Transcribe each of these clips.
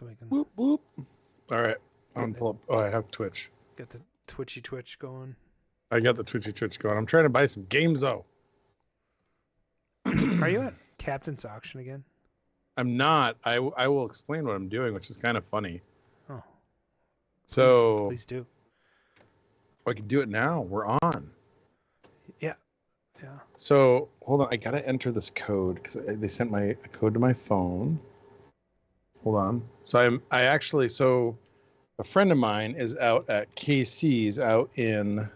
so we can Whoop, whoop. All right. I'm pull up. Oh, I have Twitch. get the Twitch going. I got the Twitch going. I'm trying to buy some games, though. Are you at Captain's Auction again? I'm not. I will explain what I'm doing, which is kind of funny. Oh. Please do. I can do it now. We're on. Yeah. Yeah. So, hold on. I got to enter this code because they sent a code to my phone. Hold on. So, a friend of mine is out at KC's out in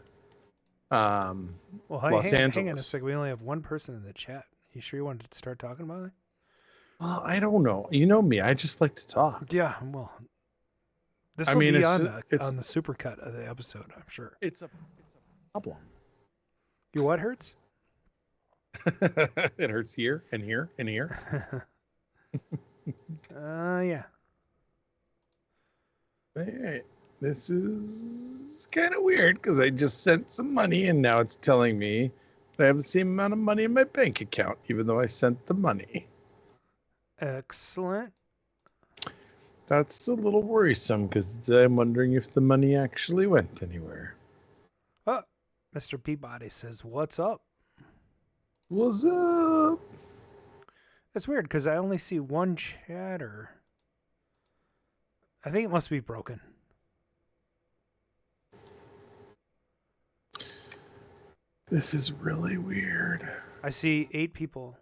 Los Angeles. Hang on a sec. We only have one person in the chat. You sure you wanted to start talking about it? Well, I don't know. You know me. I just like to talk. Yeah, well, this will be on the supercut of the episode, I'm sure. It's a problem. Your what hurts? It hurts here and here and here. Yeah. Hey, this is kind of weird because I just sent some money and now it's telling me that I have the same amount of money in my bank account, even though I sent the money. Excellent. That's a little worrisome because I'm wondering if the money actually went anywhere. Oh, Mr. Peabody says, "What's up?" What's up? It's weird because I only see one chatter. I think it must be broken. This is really weird. I see 8 people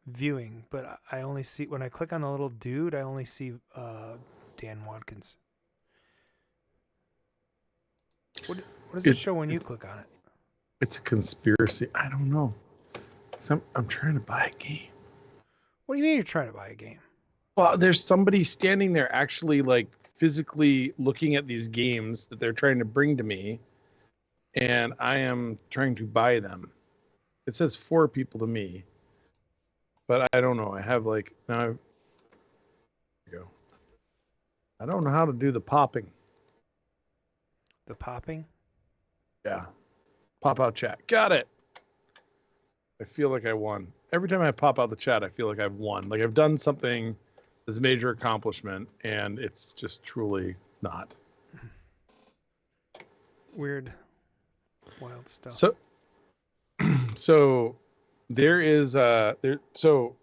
viewing, but I only see, when I click on the little dude, I only see Dan Watkins. What does it show when you click on it? It's a conspiracy. I don't know. I'm trying to buy a game. What do you mean you're trying to buy a game? Well, there's somebody standing there actually like physically looking at these games that they're trying to bring to me, and I am trying to buy them. It says 4 people to me, but I don't know. I have like, now here we go. I don't know how to do the popping. The popping? Yeah. Pop out chat. Got it. I feel like I won. Every time I pop out the chat, I feel like I've won. Like I've done something, this major accomplishment, and it's just truly not. Weird. Wild stuff. So there is so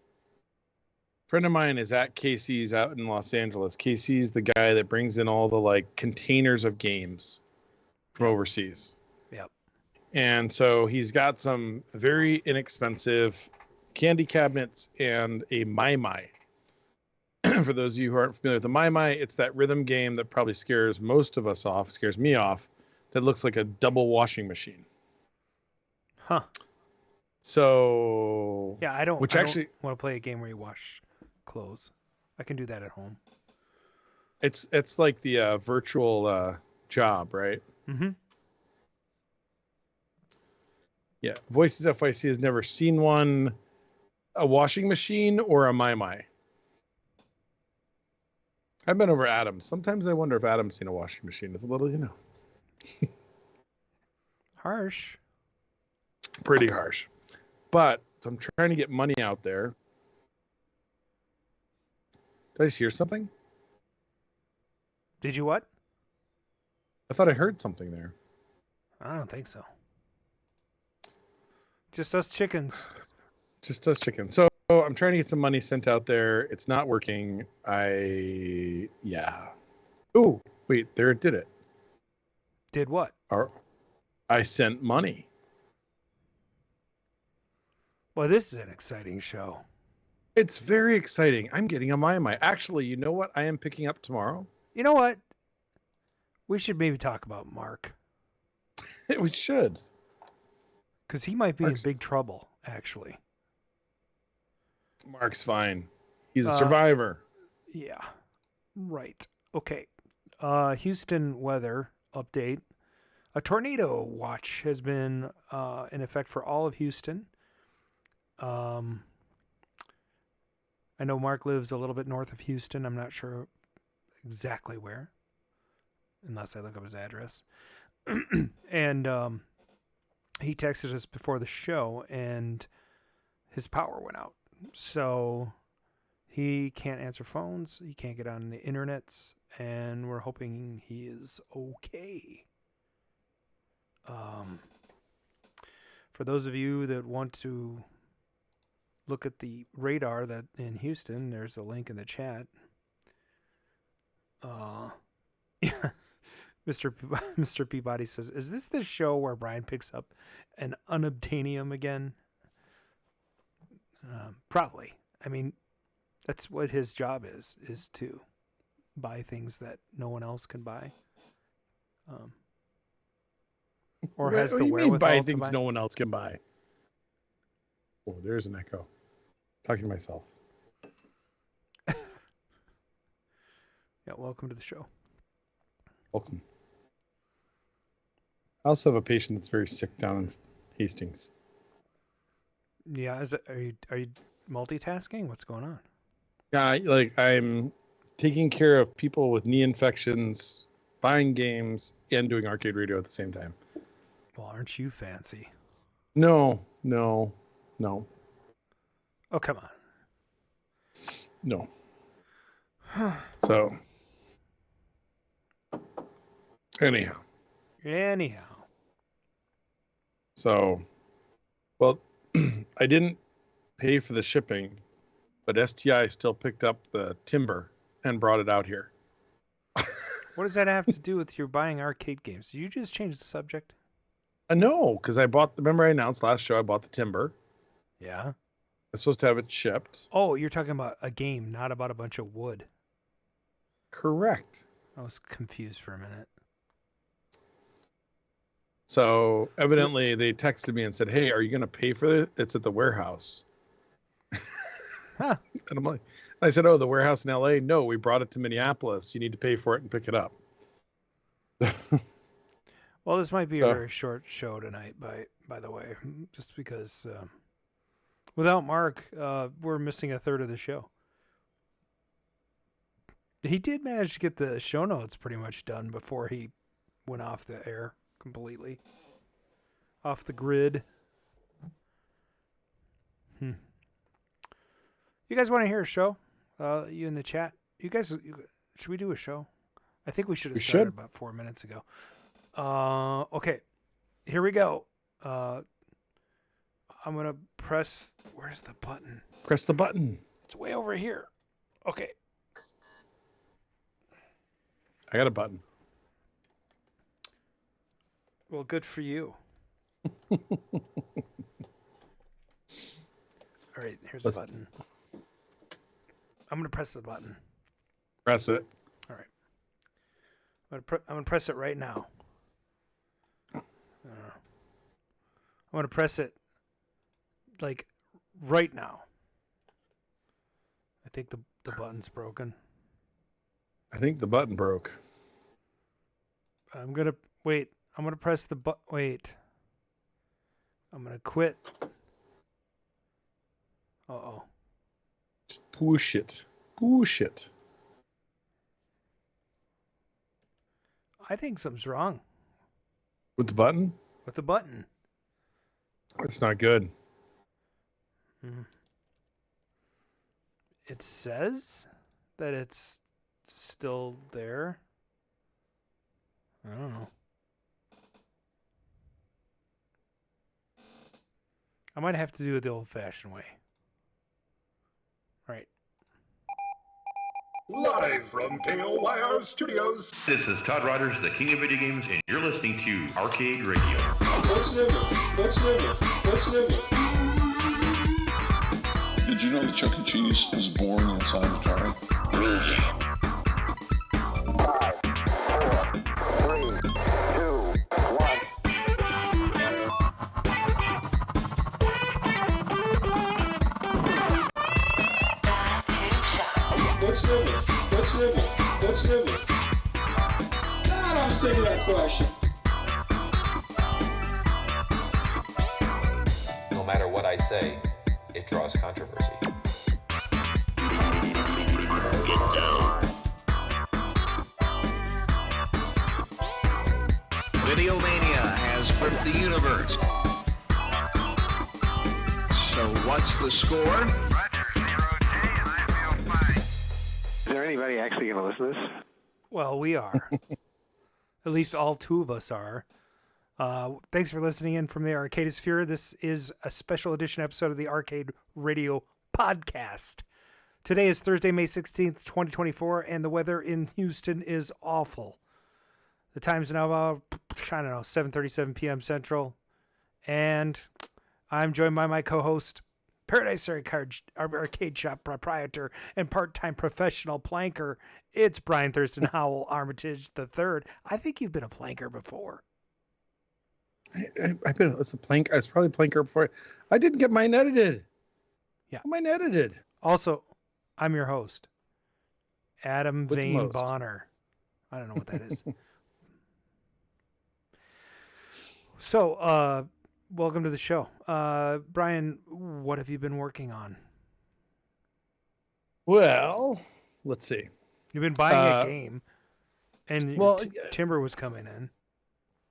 friend of mine is at Casey's out in Los Angeles. Casey's the guy that brings in all the like containers of games from overseas. Yep. And so he's got some very inexpensive candy cabinets and a My. For those of you who aren't familiar with the My, it's that rhythm game that probably scares most of us off, scares me off, that looks like a double washing machine. Huh. So yeah, I don't want to play a game where you wash clothes. I can do that at home. It's like the virtual job, right? Mm-hmm. Yeah. Voices FYC has never seen one. A washing machine or a My. I've been over Adam's. Sometimes I wonder if Adam's seen a washing machine. It's a little, Harsh. Pretty harsh. But I'm trying to get money out there. Did I just hear something? Did you what? I thought I heard something there. I don't think so. Just us chickens. Just us chickens. So I'm trying to get some money sent out there. It's not working. Yeah. Oh, wait, there it did it. Did what? I sent money. Well, this is an exciting show. It's very exciting. I'm getting a My. Actually, you know what I am picking up tomorrow? You know what? We should maybe talk about Mark. We should. Because he might be in big trouble, actually. Mark's fine. He's a survivor. Yeah. Right. Okay. Houston weather update. A tornado watch has been in effect for all of Houston. I know Mark lives a little bit north of Houston. I'm not sure exactly where, unless I look up his address. And he texted us before the show, and his power went out. So He can't answer phones. He can't get on the internets, and we're hoping he is okay. For those of you that want to look at the radar that in Houston, there's a link in the chat. Mr. Peabody says, "Is this the show where Brian picks up an unobtainium again?" Probably. I mean, that's what his job is to buy things that no one else can buy. Or has the wherewithal buy to things buy. no one else can buy. Oh, there's an echo. Talking to myself. Yeah, welcome to the show. Welcome. I also have a patient that's very sick down in Hastings. Yeah, are you multitasking? What's going on? Yeah, like I'm taking care of people with knee infections, buying games, and doing arcade radio at the same time. Well, aren't you fancy? No. Oh, come on. No. So, anyhow. So, well, I didn't pay for the shipping, but STI still picked up the timber and brought it out here. What does that have to do with your buying arcade games? Did you just change the subject? No, because remember I announced last show I bought the timber. Yeah. I'm supposed to have it shipped. Oh, you're talking about a game, not about a bunch of wood. Correct. I was confused for a minute. So evidently they texted me and said, "Hey, are you going to pay for it? It's at the warehouse." Huh. And I'm like, I said, "Oh, the warehouse in LA? No, we brought it to Minneapolis. You need to pay for it and pick it up." Well, this might be a very short show tonight, by the way, just because without Mark, we're missing a third of the show. He did manage to get the show notes pretty much done before he went off the air completely. Off the grid. You guys want to hear a show? You in the chat? You guys, should we do a show? I think we should have started about 4 minutes ago. Okay, here we go. I'm going to press... Where's the button? Press the button. It's way over here. Okay. I got a button. Well, good for you. All right, here's the button. I'm going to press the button. Press it. All right. I'm going to press it right now. I'm going to press it like right now. I think the button's broken. I think the button broke. I'm going to wait. I'm going to press the button. Wait. I'm going to quit. Uh-oh. Just push it. Push it. I think something's wrong. With the button? With the button. It's not good. It says that it's still there. I don't know. I might have to do it the old-fashioned way. Right. Live from KOYR Studios. This is Todd Rogers, the king of video games, and you're listening to Arcade Radio. What's new? What's new? What's new? Did you know that Chuck E. Cheese is born inside the jar? 5, 4, 3, 2, 1. What's new? What's new? What's new? God, I'm sick of that question. No matter what I say, it draws controversy. Get down. Videomania has gripped the universe. So what's the score? Roger, 0J, and I feel anybody actually going to listen to this? Well, we are. At least all two of us are. Thanks for listening in from the Arcade Sphere. This is a special edition episode of the Arcade Radio podcast. Today is Thursday, May 16th, 2024, and the weather in Houston is awful. The time's now about, 7:37 p.m. Central, and I'm joined by my co-host, Paradise Arcade Shop proprietor and part-time professional planker. It's Brian Thurston Howell Armitage III. I think you've been a planker before. I've been. It's a plank. I was probably a planker before. I didn't get mine edited. Yeah, mine edited. Also, I'm your host, Adam With the Vane most. Bonner. I don't know what that is. So, welcome to the show. Brian, what have you been working on? Well, let's see. You've been buying a game, and well, Timber was coming in.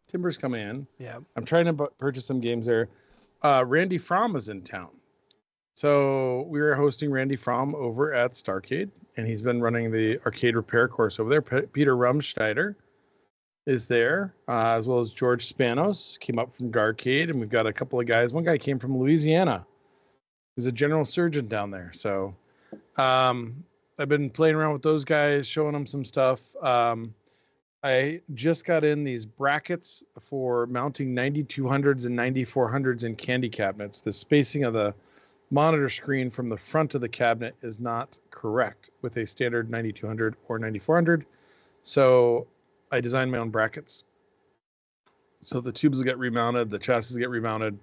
Timber's coming in. Yeah. I'm trying to purchase some games there. Randy Fromm is in town. So we were hosting Randy Fromm over at Starcade, and he's been running the arcade repair course over there. Peter Rumschneider is there, as well as George Spanos came up from Garcade, and we've got a couple of guys. One guy came from Louisiana. He's a general surgeon down there. So I've been playing around with those guys, showing them some stuff. I just got in these brackets for mounting 9200s and 9400s in candy cabinets. The spacing of the monitor screen from the front of the cabinet is not correct with a standard 9200 or 9400. So I designed my own brackets. So the tubes get remounted, the chassis get remounted.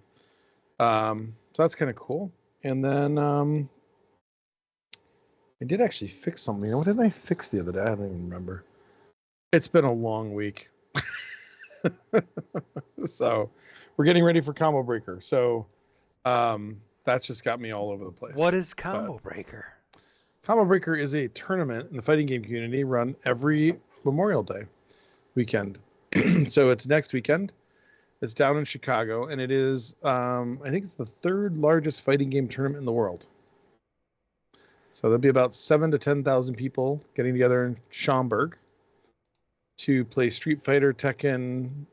So that's kind of cool. And then I did actually fix something. What did I fix the other day? I don't even remember. It's been a long week. So we're getting ready for Combo Breaker. So that's just got me all over the place. What is Combo Breaker? Combo Breaker is a tournament in the fighting game community run every Memorial Day weekend. So it's next weekend. It's down in Chicago, and it is, I think it's the third largest fighting game tournament in the world. So there'll be about 7,000 to 10,000 people getting together in Schaumburg to play Street Fighter, Tekken,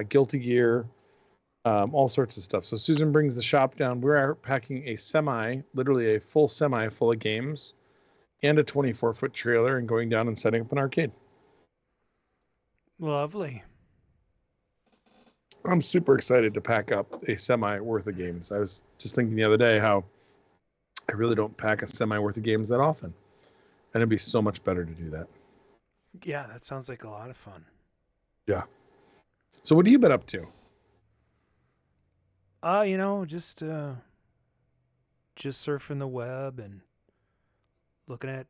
Guilty Gear, all sorts of stuff. So Susan brings the shop down. We're packing literally a full semi full of games and a 24-foot trailer and going down and setting up an arcade. Lovely. I'm super excited to pack up a semi worth of games. I was just thinking the other day how I really don't pack a semi worth of games that often. And it'd be so much better to do that. Yeah, that sounds like a lot of fun. Yeah. So what have you been up to? Just surfing the web and looking at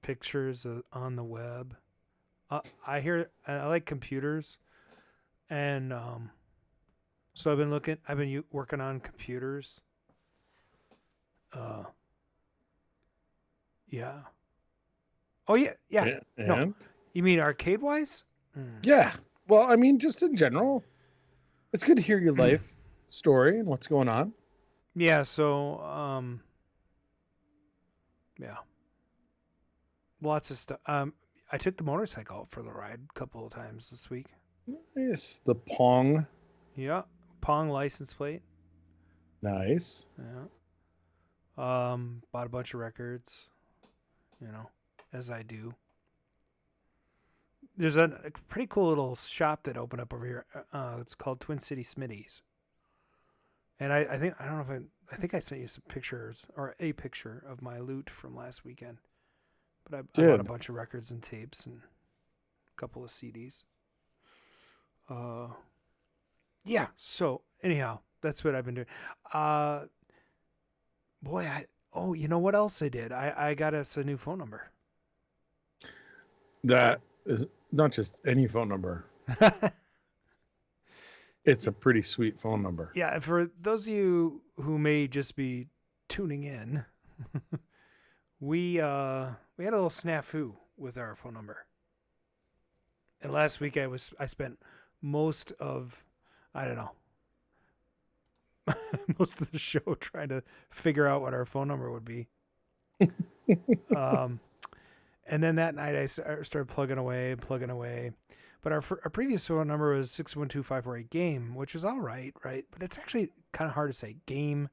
pictures on the web. I like computers, and so I've been working on computers. Yeah. Oh yeah. And? No, you mean arcade wise? Yeah. Well, I mean, just in general, it's good to hear your life story and what's going on. Yeah. So, yeah, lots of stuff. I took the motorcycle out for the ride a couple of times this week. Nice. The Pong. Yeah. Pong license plate. Nice. Yeah. Bought a bunch of records, as I do. There's a pretty cool little shop that opened up over here. It's called Twin City Smitty's. And I think I sent you some pictures or a picture of my loot from last weekend. But I bought a bunch of records and tapes and a couple of CDs. Yeah. So anyhow, that's what I've been doing. You know what else I did? I got us a new phone number. That is not just any phone number. It's a pretty sweet phone number. Yeah, for those of you who may just be tuning in, we had a little snafu with our phone number. And last week I spent most of most of the show trying to figure out what our phone number would be. And then that night I started plugging away. But our previous phone number was 612-548-GAME, which is all right? But it's actually kind of hard to say. Game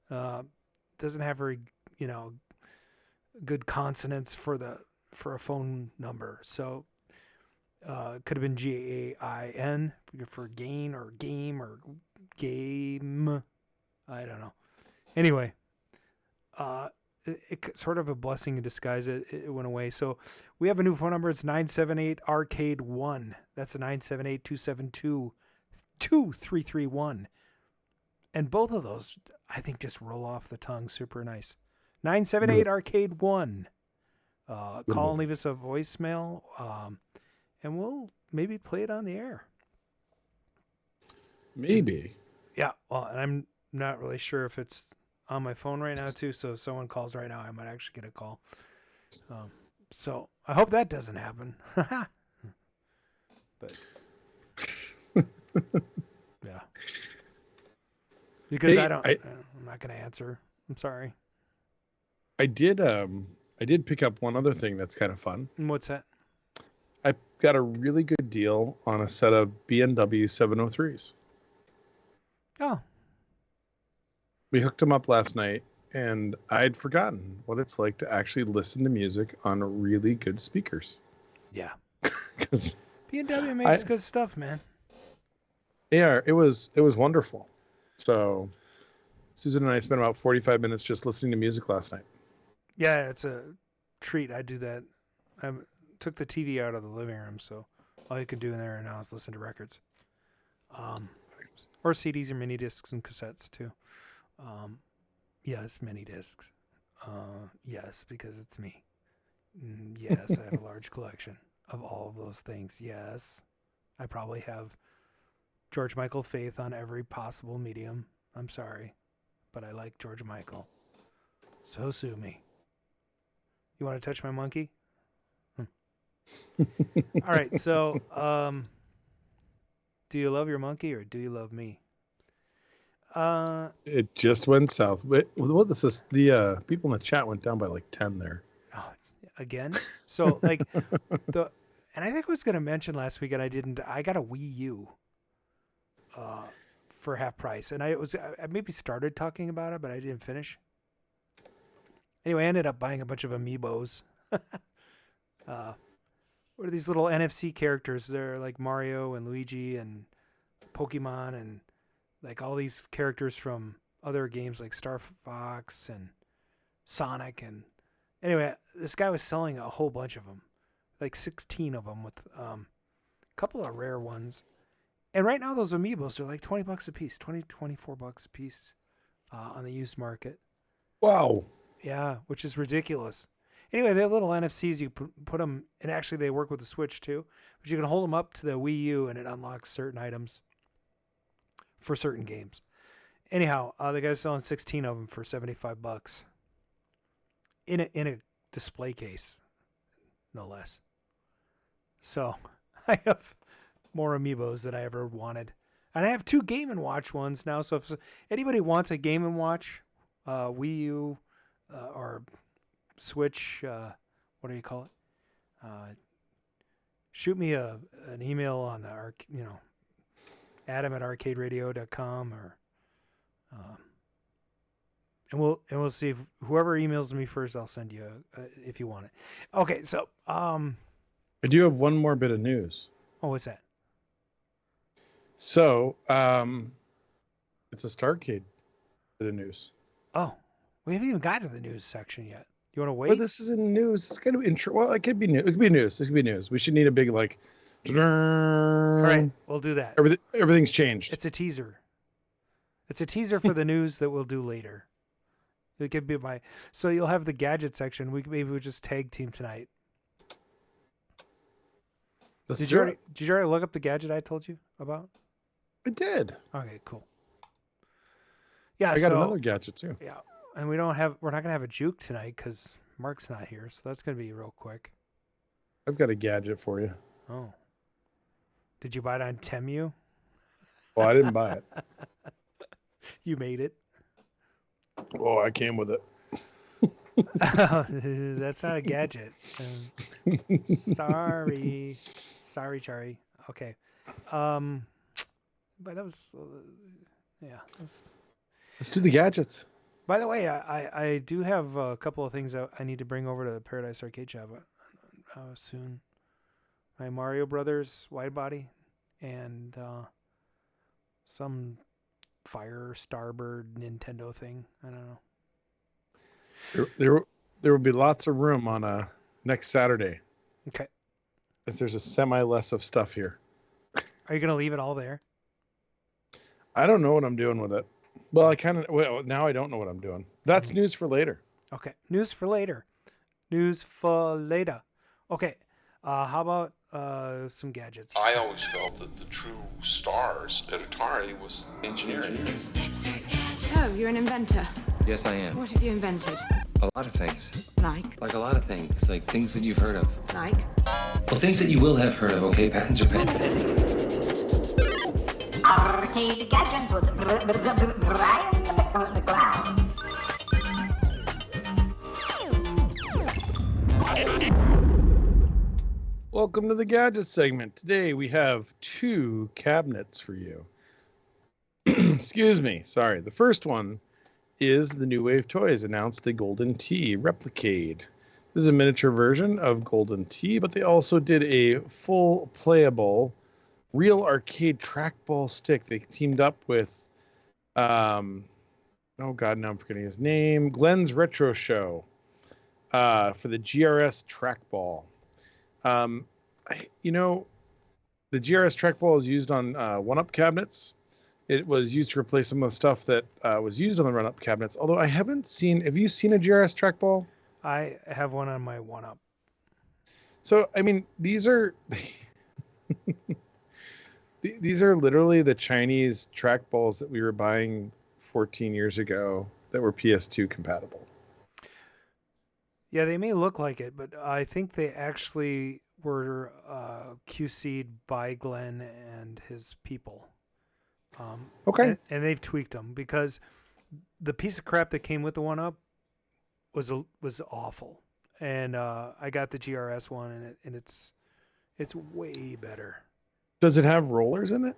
doesn't have very, good consonants for a phone number. So it could have been GAIN for gain or game or game. I don't know. Anyway, it sort of a blessing in disguise. It went away. So we have a new phone number. It's 978-ARCADE-1. That's a 978-272-2331. And both of those, I think, just roll off the tongue super nice. 978-ARCADE-1. Call and leave us a voicemail, and we'll maybe play it on the air. Maybe. Yeah, well, and I'm not really sure if it's on my phone right now, too, so if someone calls right now, I might actually get a call. So I hope that doesn't happen. But, yeah. Because I'm not going to answer. I'm sorry. I did pick up one other thing that's kind of fun. And what's that? I got a really good deal on a set of B&W 703s. Oh. We hooked them up last night, and I'd forgotten what it's like to actually listen to music on really good speakers. Yeah. Because B&W makes good stuff, man. Yeah, it was wonderful. So Susan and I spent about 45 minutes just listening to music last night. Yeah, it's a treat. I do that. I took the TV out of the living room, so all you could do in there now is listen to records. Or CDs or mini discs and cassettes too. Yes, mini discs. Yes, because it's me. Yes, I have a large collection of all of those things. Yes, I probably have George Michael faith on every possible medium. I'm sorry, but I like George Michael. So sue me. You want to touch my monkey? All right, so do you love your monkey or do you love me? It just went south. What this is? The people in the chat went down by like 10 there. Oh, again? So like and I think I was going to mention last week and I didn't. I got a Wii U for half price, and I maybe started talking about it, but I didn't finish. Anyway, I ended up buying a bunch of amiibos. What are these little NFC characters? They're like Mario and Luigi and Pokemon and like all these characters from other games like Star Fox and Sonic. And anyway, this guy was selling a whole bunch of them, like 16 of them with a couple of rare ones. And right now those amiibos are like $20 a piece, $24 a piece on the used market. Wow. Yeah, which is ridiculous. Anyway, they're little NFCs. You put them, and actually they work with the Switch too. But you can hold them up to the Wii U, and it unlocks certain items for certain games. Anyhow, the guy's selling 16 of them for $75 in a display case, no less. So I have more amiibos than I ever wanted, and I have 2 Game & Watch ones now. So if anybody wants a Game & Watch, Wii U, or Switch, what do you call it? Shoot me an email on the Adam at RcadeRadio.com, or and we'll see if whoever emails me first, I'll send you if you want it. Okay, so I do have one more bit of news. Oh, what's that? So it's a Starcade bit of news. Oh, we haven't even gotten to the news section yet. You want to wait? Well, this isn't news. It's kind of intro. Well, it could be news. It could be news. This could be news. We should need a big like. All right, we'll do that. Everything's changed. It's a teaser. It's a teaser for the news that we'll do later. It could be so you'll have the gadget section. Maybe we'll just tag team tonight. Did you already look up the gadget I told you about? I did. Okay, cool. Yeah, I got another gadget too. Yeah, and we're not gonna have a juke tonight because Mark's not here, so that's gonna be real quick. I've got a gadget for you. Oh, did you buy it on Temu? Well, I didn't buy it. You made it. Oh, I came with it. That's not a gadget. Sorry, Chari. Okay. But that was, yeah. Let's do the gadgets. By the way, I do have a couple of things that I need to bring over to Paradise Arcade Shop soon. My Mario Brothers wide body and some Fire Starbird Nintendo thing. I don't know. There will be lots of room on next Saturday. Okay. As there's a semi less of stuff here. Are you gonna leave it all there? I don't know what I'm doing with it. Well, now I don't know what I'm doing. That's news for later. Okay. News for later. Okay. How about some gadgets? I always felt that the true stars at Atari was engineering. Oh, you're an inventor. Yes, I am. What have you invented? A lot of things. Like? Like a lot of things. Like things that you've heard of. Like? Well, things that you will have heard of, okay? Patents are pending. Arcade gadgets with Brian McLeod. Welcome to the gadget segment. Today we have 2 cabinets for you. Excuse me. Sorry. The first one is the New Wave Toys announced the Golden Tee Replicade. This is a miniature version of Golden Tee, but they also did a full playable real arcade trackball stick. They teamed up with, oh God, now I'm forgetting his name, Glenn's Retro Show for the GRS trackball. The GRS trackball is used on 1-up cabinets. It was used to replace some of the stuff that was used on the run-up cabinets. Although I haven't seen, have you seen a GRS trackball? I have one on my 1-up. So, I mean, these are these are literally the Chinese trackballs that we were buying 14 years ago that were PS2 compatible. Yeah, they may look like it, but I think they actually were QC'd by Glenn and his people. Okay. And they've tweaked them because the piece of crap that came with the 1-up was awful. And I got the GRS one, and it's way better. Does it have rollers in it?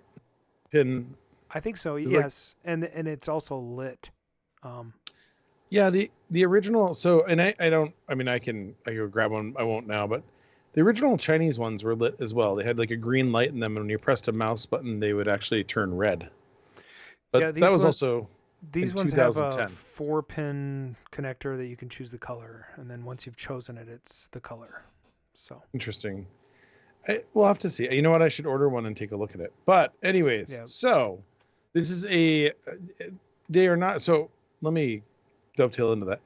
I think so. Yes, and it's also lit. Yeah, the original. So, and I can go grab one. I won't now, but the original Chinese ones were lit as well. They had like a green light in them, and when you pressed a mouse button, they would actually turn red. But yeah, that was also these in ones 2010. have a 4-pin connector that you can choose the color, and then once you've chosen it, it's the color. So interesting. We'll have to see. You know what? I should order one and take a look at it. But anyways, yeah. So this is they are not. So let me dovetail into that.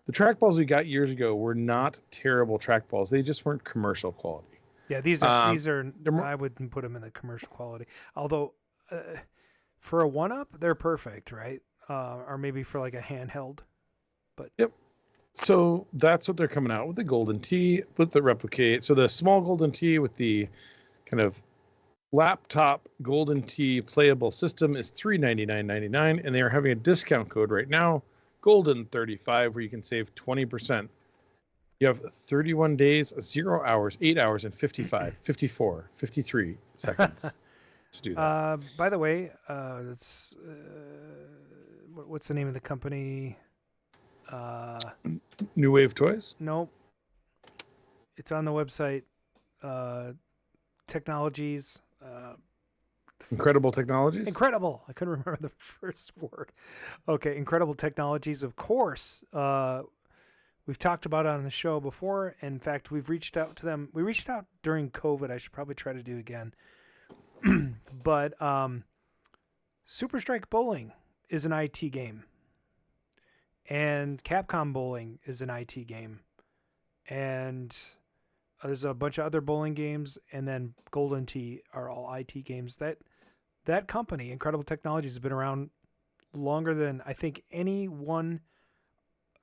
The trackballs we got years ago were not terrible trackballs. They just weren't commercial quality. Yeah, these are. I wouldn't put them in the commercial quality. Although, for a 1-up, they're perfect, right? Or maybe for like a handheld. But yep. So that's what they're coming out with, the Golden Tee with the Replicate. So the small Golden Tee with the kind of laptop Golden Tee playable system is $399.99, and they are having a discount code right now, Golden35, where you can save 20%. You have 31 days, 0 hours, 8 hours, and 55, 54, 53 seconds to do that. By the way, what's the name of the company? New Wave Toys? Nope. It's on the website. Technologies. Incredible Technologies? Incredible. I couldn't remember the first word. Okay, Incredible Technologies, of course. We've talked about it on the show before. In fact, we've reached out to them. We reached out during COVID. I should probably try to do it again. But Super Strike Bowling is an IT game. And Capcom Bowling is an IT game. And there's a bunch of other bowling games, and then Golden Tee are all IT games. That company, Incredible Technologies, has been around longer than I think any one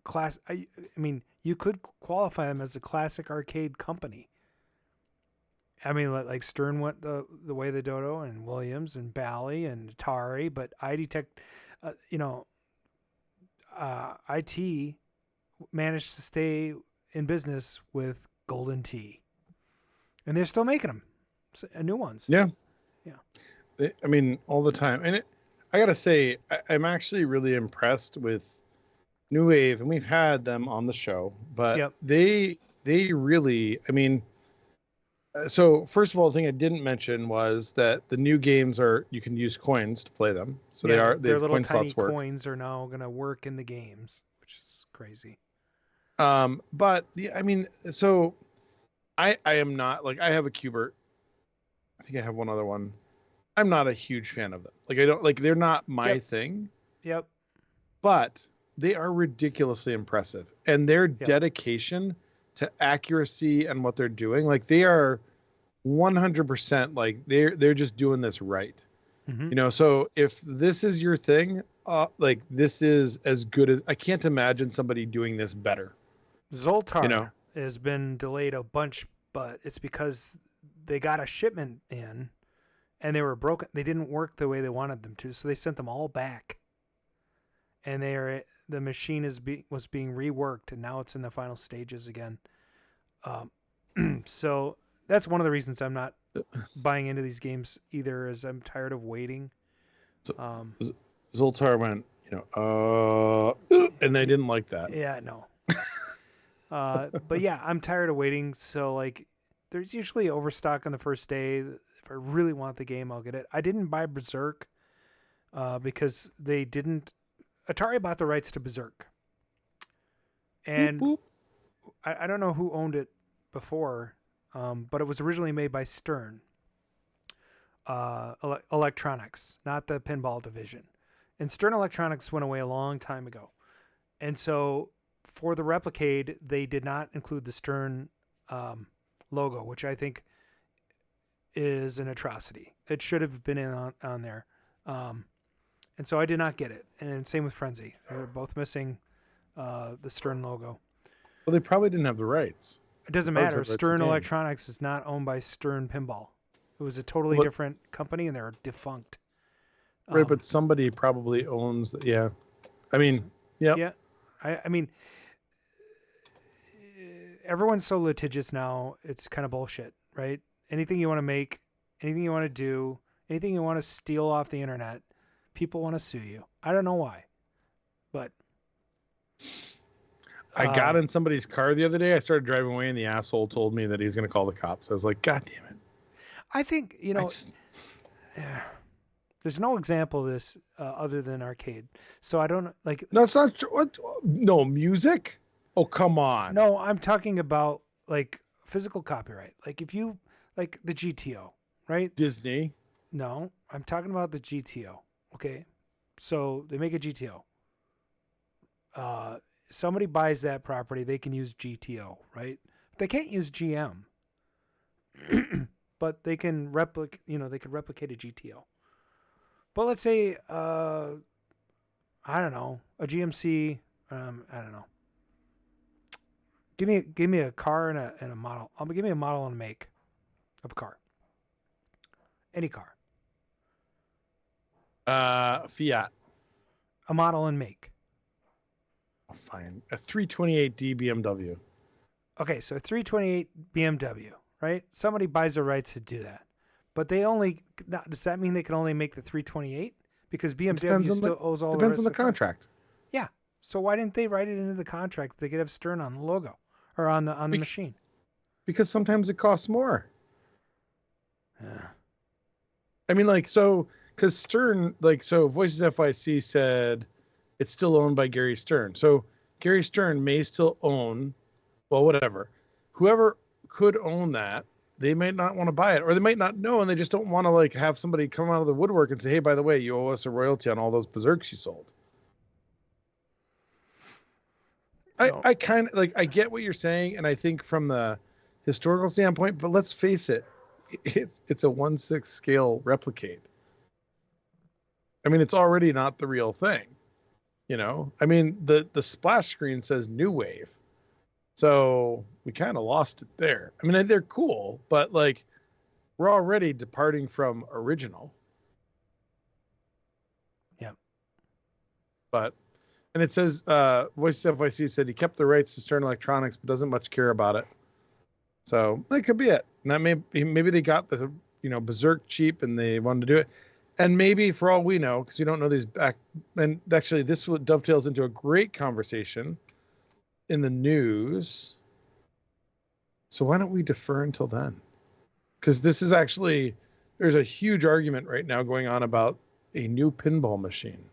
class. I mean, you could qualify them as a classic arcade company. I mean, like Stern went the way of the dodo, and Williams and Bally and Atari, but ID Tech, IT managed to stay in business with Golden Tee, and they're still making them, new ones. Yeah. Yeah. I mean, all the time. And I got to say, I'm actually really impressed with New Wave, and we've had them on the show, but they really, I mean, so first of all, the thing I didn't mention was that the new games you can use coins to play them. So their their little coin tiny slots work. coins are now going to work in the games, which is crazy. But I mean, so I am not like, I have a Cubert. I think I have one other one. I'm not a huge fan of them. Like, I don't like, they're not my thing. Yep. But they are ridiculously impressive, and their dedication to accuracy and what they're doing, like, they are 100% like they're just doing this right. Mm-hmm. You know, so if this is your thing, like, this is as good as, I can't imagine somebody doing this better. Zoltar has been delayed a bunch, but it's because they got a shipment in and they were broken. They didn't work the way they wanted them to, so they sent them all back. And the machine was being reworked, and now it's in the final stages again. So that's one of the reasons I'm not buying into these games either, is I'm tired of waiting. So, Zoltar went, and they didn't like that. Yeah, no. But yeah, I'm tired of waiting. So, like, there's usually overstock on the first day. If I really want the game, I'll get it. I didn't buy Berserk because they didn't. Atari bought the rights to Berserk, and boop, boop. I don't know who owned it before, but it was originally made by Stern Electronics, not the pinball division. And Stern Electronics went away a long time ago, and so for the Replicade, they did not include the Stern logo, which I think is an atrocity. It should have been on there. And so I did not get it. And same with Frenzy. They were both missing the Stern logo. Well, they probably didn't have the rights. It doesn't matter. Stern Electronics is not owned by Stern Pinball. It was a totally different company, and they're defunct. Right, but somebody probably owns yeah. I mean, yeah. Yeah. I mean, everyone's so litigious now, it's kind of bullshit, right? Anything you want to make, anything you want to do, anything you want to steal off the internet, people want to sue you. I don't know why, but I got in somebody's car the other day. I started driving away, and the asshole told me that he was going to call the cops. I was like, God damn it. I think, there's no example of this other than arcade. So I don't like. No, it's not. What? No music. Oh, come on. No, I'm talking about like physical copyright. Like if you like the GTO, right? Disney. No, I'm talking about the GTO. Okay, so they make a GTO. Somebody buys that property, they can use GTO, right? They can't use GM, but they can replicate. They could replicate a GTO. But let's say, I don't know, a GMC. I don't know. Give me a car and a model. Give me a model and a make of a car. Any car. Fiat. A model and make. Oh, fine. A 328D BMW. Okay, so a 328 BMW, right? Somebody buys the rights to do that. But does that mean they can only make the 328? Because BMW still owes all the rest. Depends on the contract. Yeah. So why didn't they write it into the contract? They could have Stern on the logo or on the machine. Because sometimes it costs more. Yeah. I mean, because Stern, Voices FIC said it's still owned by Gary Stern. So Gary Stern may still own, well, whatever. Whoever could own that, they might not want to buy it, or they might not know, and they just don't want to have somebody come out of the woodwork and say, hey, by the way, you owe us a royalty on all those Berserks you sold. No. I kind of I get what you're saying, and I think from the historical standpoint, but let's face it, it's a 1/6 scale replicate. I mean, it's already not the real thing. I mean, the splash screen says New Wave. So we kind of lost it there. I mean, they're cool, but we're already departing from original. Yeah. But And it says, Voice FYC said he kept the rights to Stern Electronics, but doesn't much care about it. So that could be it. Now maybe they got the Berserk cheap and they wanted to do it. And maybe for all we know, because we don't know these back, and actually this dovetails into a great conversation in the news. So why don't we defer until then? Because this is actually, there's a huge argument right now going on about a new pinball machine.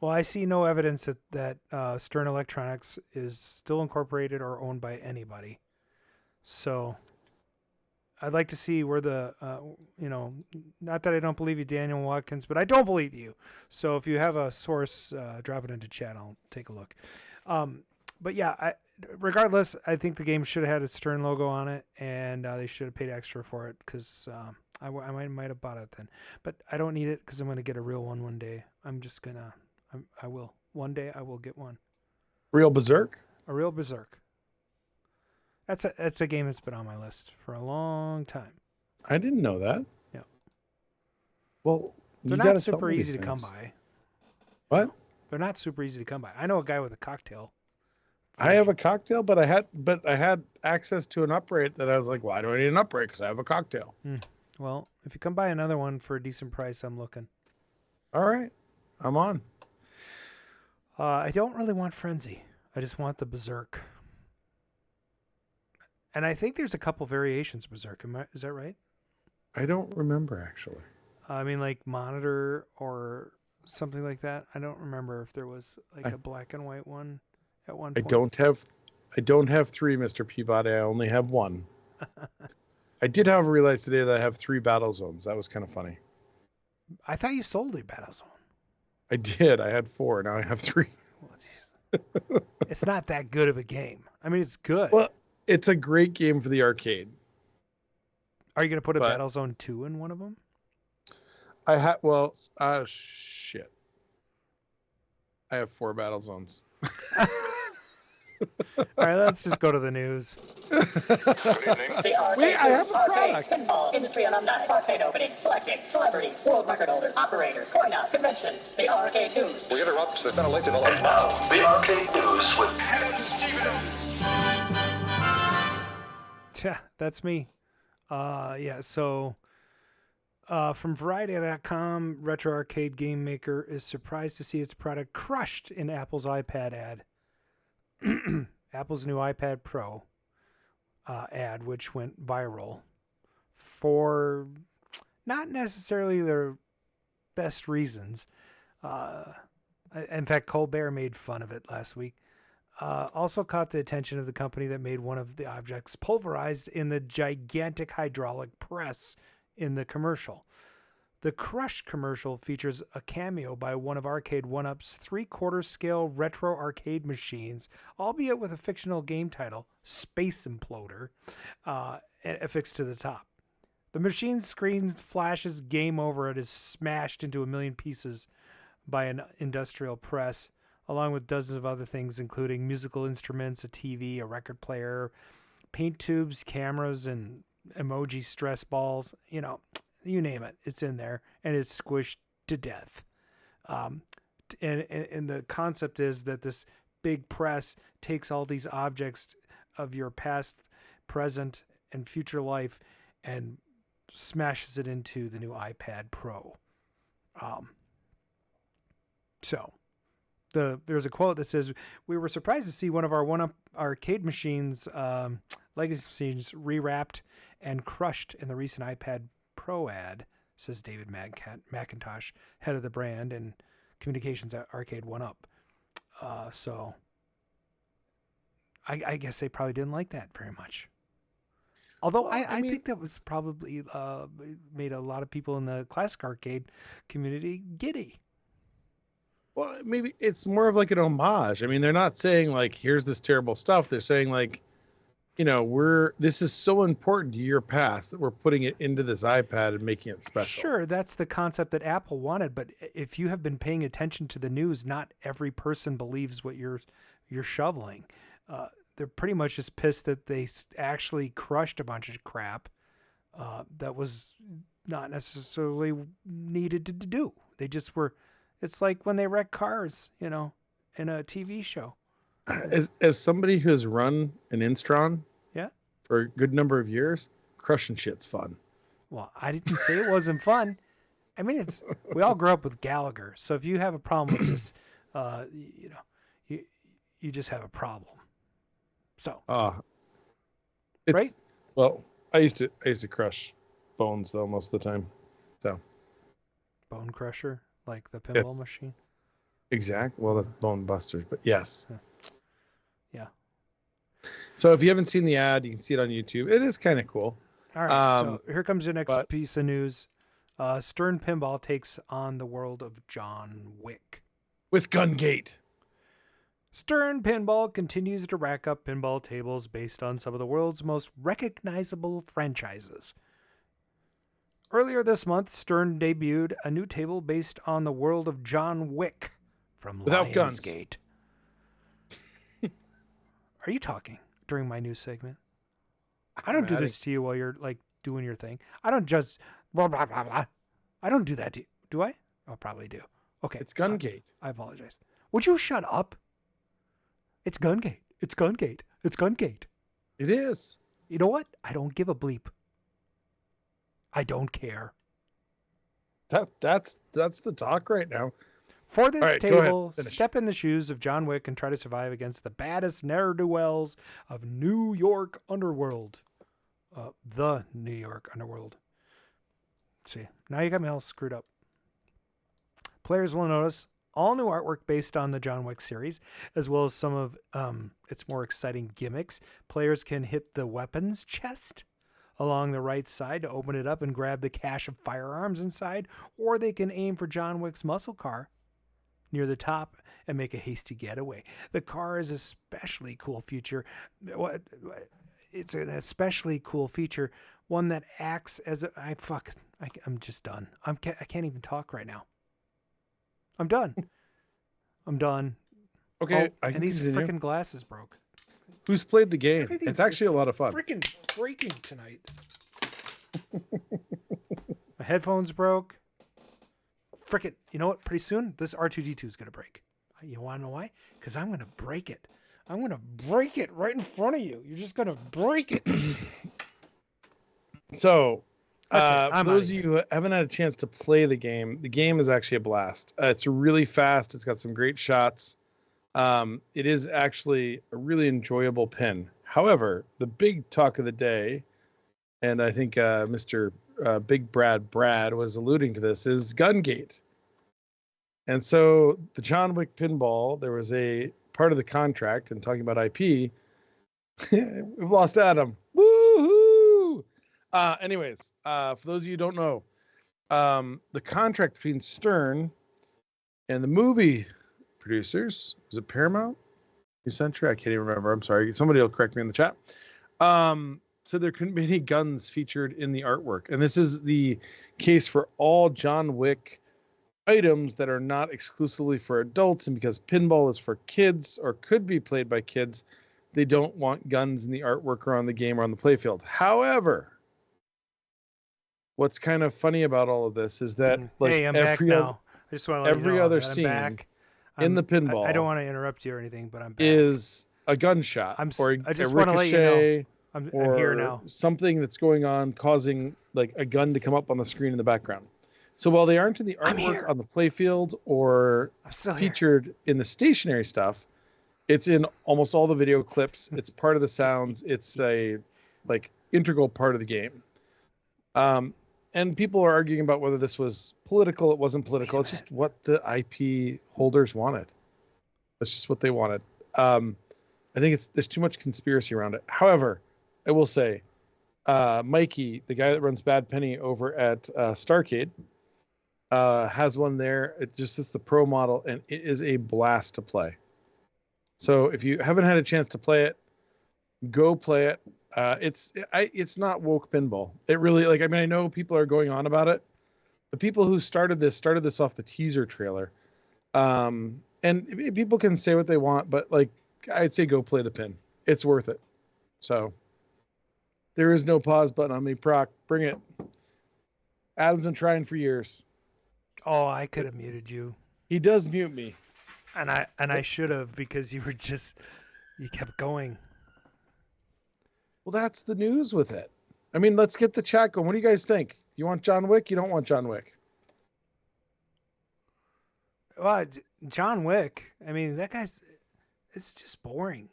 Well, I see no evidence that Stern Electronics is still incorporated or owned by anybody. So I'd like to see where the, not that I don't believe you, Daniel Watkins, but I don't believe you. So if you have a source, drop it into chat. I'll take a look. But yeah, regardless, I think the game should have had a Stern logo on it, and they should have paid extra for it because I might have bought it then. But I don't need it because I'm going to get a real one day. I will. One day I will get one. Real Berserk? A real Berserk. That's a game that's been on my list for a long time. I didn't know that. Yeah. Well, they're not super easy to come by. What? They're not super easy to come by. I know a guy with a cocktail. I have a cocktail, but I had access to an upright that I was like, why do I need an upright? Because I have a cocktail. Well, if you come by another one for a decent price, I'm looking. All right. I'm on. I don't really want Frenzy. I just want the Berserk. And I think there's a couple variations of Berserk. Is that right? I don't remember, actually. I mean, like Monitor or something like that. I don't remember if there was like a black and white one at one point. I don't have three, Mr. Peabody. I only have one. I did, however, realize today that I have 3 battle zones. That was kind of funny. I thought you sold a battle zone. I did. I had 4. Now I have 3. Well, it's not that good of a game. I mean, it's good. Well, it's a great game for the arcade. Are you going to put a Battle Zone 2 in one of them? Shit. I have 4 battle zones. All right, let's just go to the news. Good evening. Wait, I have a product. Pinball, industry alumni, arcade openings, selecting, celebrities, world record holders, operators, coin-out, conventions, the arcade news. We interrupt the ventilated development. And now, the arcade news with Kevin Stevens. Yeah, that's me. So from Variety.com, Retro Arcade Game Maker is surprised to see its product crushed in Apple's iPad ad. Apple's new iPad Pro ad, which went viral for not necessarily their best reasons. In fact, Colbert made fun of it last week. Also caught the attention of the company that made one of the objects pulverized in the gigantic hydraulic press in the commercial. The Crush commercial features a cameo by one of Arcade 1-Up's 3/4 scale retro arcade machines, albeit with a fictional game title, Space Imploder, affixed to the top. The machine's screen flashes game over. It is smashed into a million pieces by an industrial press, along with dozens of other things, including musical instruments, a TV, a record player, paint tubes, cameras, and emoji stress balls. You name it, it's in there, and it's squished to death. And the concept is that this big press takes all these objects of your past, present, and future life and smashes it into the new iPad Pro. There's a quote that says, "We were surprised to see one of our one-up arcade machines, legacy machines, rewrapped and crushed in the recent iPad Pro ad," says David McIntosh, head of the brand and communications at Arcade 1-Up. So I guess they probably didn't like that very much. Although I think that was probably made a lot of people in the classic arcade community giddy. Well, maybe it's more of like an homage. I mean, they're not saying like, here's this terrible stuff. They're saying like, this is so important to your past that we're putting it into this iPad and making it special. Sure, that's the concept that Apple wanted, but if you have been paying attention to the news, not every person believes what you're shoveling. They're pretty much just pissed that they actually crushed a bunch of crap that was not necessarily needed to do. They just were It's like when they wreck cars, in a TV show. As somebody who has run an Instron Yeah. for a good number of years, crushing shit's fun. Well, I didn't say it wasn't fun. I mean, we all grew up with Gallagher. So if you have a problem with this, you just have a problem. So. Right? Well, I used to crush bones though most of the time. So. Bone crusher, like the pinball machine. Exactly. Well, that's Bone Busters, but yes. Yeah. So if you haven't seen the ad, you can see it on YouTube. It is kind of cool. All right. So here comes your next piece of news. Stern Pinball takes on the world of John Wick with Gungate. Stern Pinball continues to rack up pinball tables based on some of the world's most recognizable franchises. Earlier this month, Stern debuted a new table based on the world of John Wick from Lionsgate. Are you talking during my news segment? I don't do this to you while you're like doing your thing. I don't just blah, blah, blah, blah. I don't do that to you. Do I? I'll probably do. Okay. It's Gungate. I apologize. Would you shut up? It's Gungate. It's Gungate. It's Gungate. It is. You know what? I don't give a bleep. I don't care. That's the talk right now. For this table, step in the shoes of John Wick and try to survive against the baddest ne'er-do-wells of New York underworld. The New York underworld. See, now you got me all screwed up. Players will notice all new artwork based on the John Wick series, as well as some of its more exciting gimmicks. Players can hit the weapons chest along the right side to open it up and grab the cache of firearms inside, or they can aim for John Wick's muscle car near the top and make a hasty getaway. The car is especially cool feature. It's an especially cool feature, one that acts as I'm just done. I can't even talk right now. I'm done. Okay. And these freaking glasses broke. Who's played the game? It's actually a lot of fun. Freaking breaking tonight. My headphones broke. Frickin', you know what? Pretty soon, this R2D2 is going to break. You want to know why? Because I'm going to break it. I'm going to break it right in front of you. You're just going to break it. So, for those of you who haven't had a chance to play the game is actually a blast. It's really fast. It's got some great shots. It is actually a really enjoyable pin. However, the big talk of the day, and I think Mr. Big Brad was alluding to this, is Gungate. And so the John Wick pinball, there was a part of the contract, and talking about IP, we've lost Adam. Woohoo! Anyways, for those of you who don't know, the contract between Stern and the movie producers, was it Paramount? New Century? I can't even remember. I'm sorry. Somebody will correct me in the chat. So there couldn't be any guns featured in the artwork. And this is the case for all John Wick items that are not exclusively for adults. And because pinball is for kids or could be played by kids, they don't want guns in the artwork or on the game or on the playfield. However, what's kind of funny about all of this is that I'm back now. I just want to let every you know other that scene I'm back. in the pinball, I don't want to interrupt you or anything, but I'm back. Is a gunshot or I just a want to let you know. I'm here or now. something that's going on causing like a gun to come up on the screen in the background. So while they aren't in the artwork on the playfield or featured in the stationary stuff, it's in almost all the video clips. It's part of the sounds. It's a integral part of the game. And people are arguing about whether this was political. It wasn't political. It's just what the IP holders wanted. That's just what they wanted. I think there's too much conspiracy around it. However, I will say, Mikey, the guy that runs Bad Penny over at Starcade, has one there. It's the pro model, and it is a blast to play. So if you haven't had a chance to play it, go play it. It's not woke pinball. It really I know people are going on about it. The people who started this off the teaser trailer. And people can say what they want, but I'd say go play the pin. It's worth it. So there is no pause button on me, Proc. Bring it. Adam's been trying for years. Oh, I could have muted you. He does mute me. And I should have, because you kept going. Well, that's the news with it. I mean, let's get the chat going. What do you guys think? You want John Wick? You don't want John Wick? Well, John Wick, I mean, that guy's, it's just boring.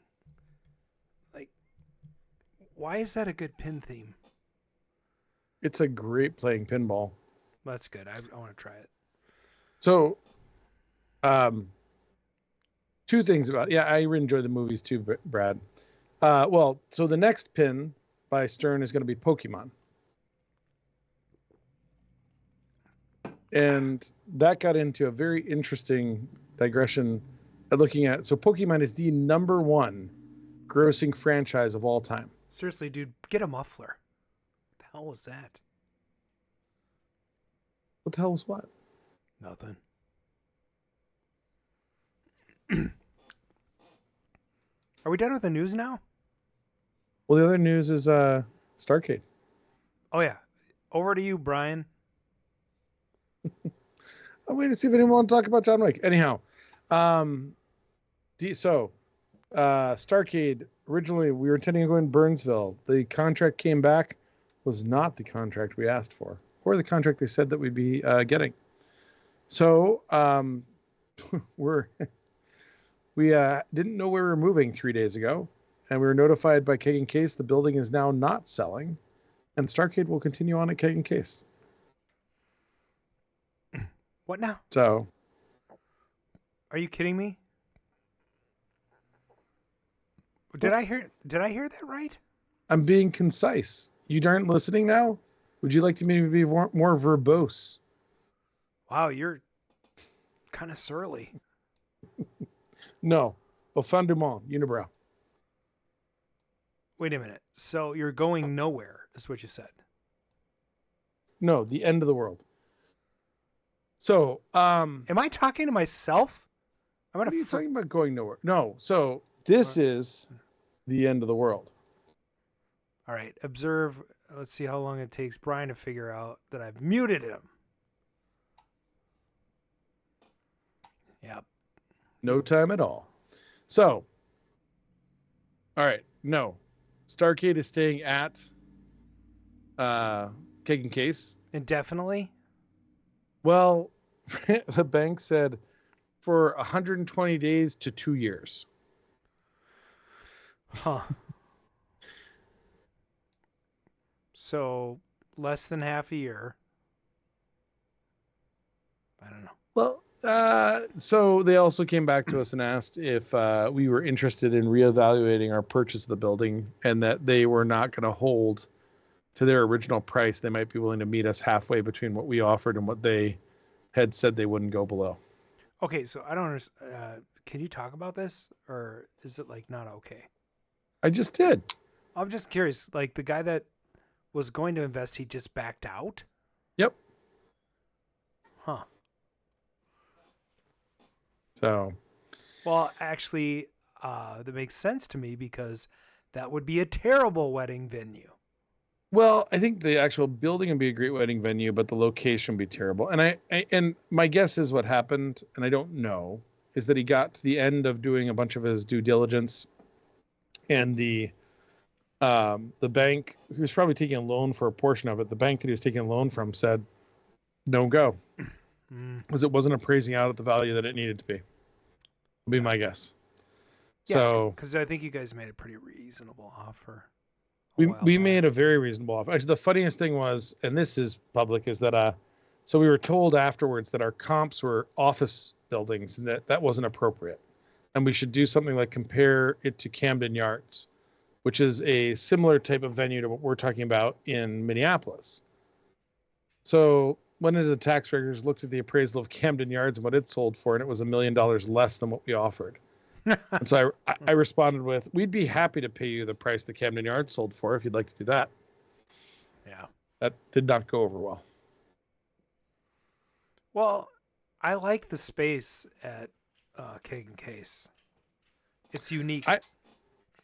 Like, why is that a good pin theme? It's a great playing pinball. That's good. I want to try it. So, two things about it. Yeah, I enjoy the movies too, Brad. So the next pin by Stern is going to be Pokemon. And that got into a very interesting digression at looking at. So Pokemon is the #1 grossing franchise of all time. Seriously, dude, get a muffler. What the hell was that? What the hell was what? Nothing. Are we done with the news now? Well, the other news is Starcade. Oh, yeah. Over to you, Brian. I'm waiting to see if anyone wants to talk about John Wick. Anyhow, Starcade, originally we were intending to go in Burnsville. The contract came back, was not the contract we asked for, or the contract they said that we'd be getting. So we didn't know we were moving 3 days ago, and we were notified by Keg and Case the building is now not selling, and Starcade will continue on at Keg and Case. What now? So, are you kidding me? Did I hear that right? I'm being concise. You aren't listening now? Would you like me to be more verbose? Wow, you're kind of surly. No. Au fin du monde, unibrow. Wait a minute. So you're going nowhere, is what you said. No, the end of the world. So, am I talking to myself? What are you talking about going nowhere? No. So this is the end of the world. All right. Observe. Let's see how long it takes Brian to figure out that I've muted him. Yep. No time at all. So, all right. No. Starcade is staying at Keg and Case. Indefinitely? Well, the bank said for 120 days to 2 years. Huh. So less than half a year. I don't know. Well, so they also came back to us and asked if we were interested in reevaluating our purchase of the building, and that they were not going to hold to their original price. They might be willing to meet us halfway between what we offered and what they had said they wouldn't go below. Okay, so I don't understand. Can you talk about this, or is it like not okay? I just did. I'm just curious. Like the guy that was going to invest, he just backed out? Yep. Huh. So. Well, actually, that makes sense to me because that would be a terrible wedding venue. Well, I think the actual building would be a great wedding venue, but the location would be terrible. And my guess is what happened, and I don't know, is that he got to the end of doing a bunch of his due diligence, and the bank, who was probably taking a loan for a portion of it, the bank that he was taking a loan from said, no go, because it wasn't appraising out at the value that it needed to be. Would be my guess. Yeah, so because I think you guys made a pretty reasonable offer. We made a very reasonable offer. Actually, the funniest thing was, and this is public, is that so we were told afterwards that our comps were office buildings and that wasn't appropriate, and we should do something like compare it to Camden Yards, which is a similar type of venue to what we're talking about in Minneapolis. So went into the tax records, looked at the appraisal of Camden Yards and what it sold for, and it was $1 million less than what we offered. And so I responded with, we'd be happy to pay you the price the Camden Yards sold for if you'd like to do that. Yeah. That did not go over well. Well, I like the space at Keg and Case. It's unique.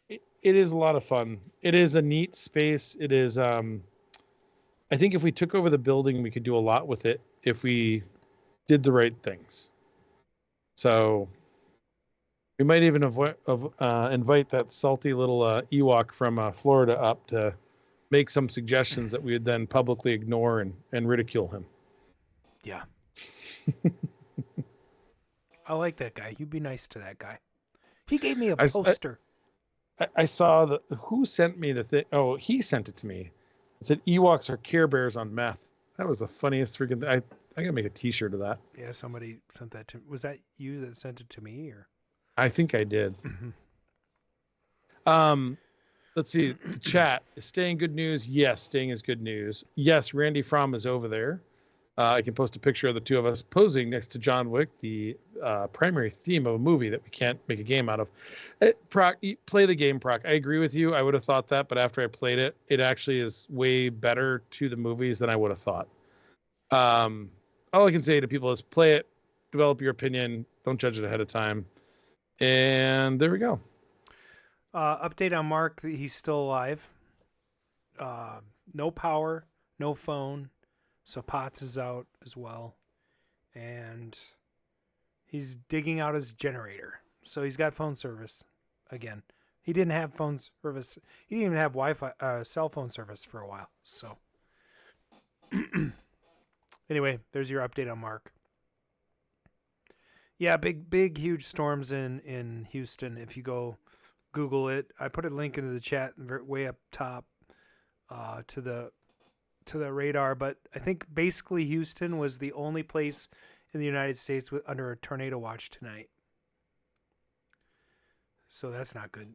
It is a lot of fun. It is a neat space. It is, I think if we took over the building, we could do a lot with it if we did the right things. So we might even invite that salty little Ewok from Florida up to make some suggestions that we would then publicly ignore and ridicule him. Yeah. I like that guy. You'd be nice to that guy. He gave me a poster. I saw who sent me the thing. Oh, he sent it to me. It said Ewoks are Care Bears on meth. That was the funniest freaking thing. I gotta make a T-shirt of that. Yeah, somebody sent that to me. Was that you that sent it to me, or? I think I did. Let's see. The chat is staying good news. Yes, staying is good news. Yes, Randy Fromm is over there. I can post a picture of the two of us posing next to John Wick, the primary theme of a movie that we can't make a game out of. Proc, play the game, Proc. I agree with you. I would have thought that, but after I played it, it actually is way better to the movies than I would have thought. All I can say to people is play it, develop your opinion, don't judge it ahead of time. And there we go. Update on Mark. He's still alive. No power, no phone. So Potts is out as well. And he's digging out his generator. So he's got phone service again. He didn't have phone service. He didn't even have Wi-Fi, cell phone service for a while. So anyway, there's your update on Mark. Yeah, big, huge storms in Houston. If you go Google it, I put a link into the chat way up top to the radar. But I think basically Houston was the only place in the United States under a tornado watch tonight. So that's not good.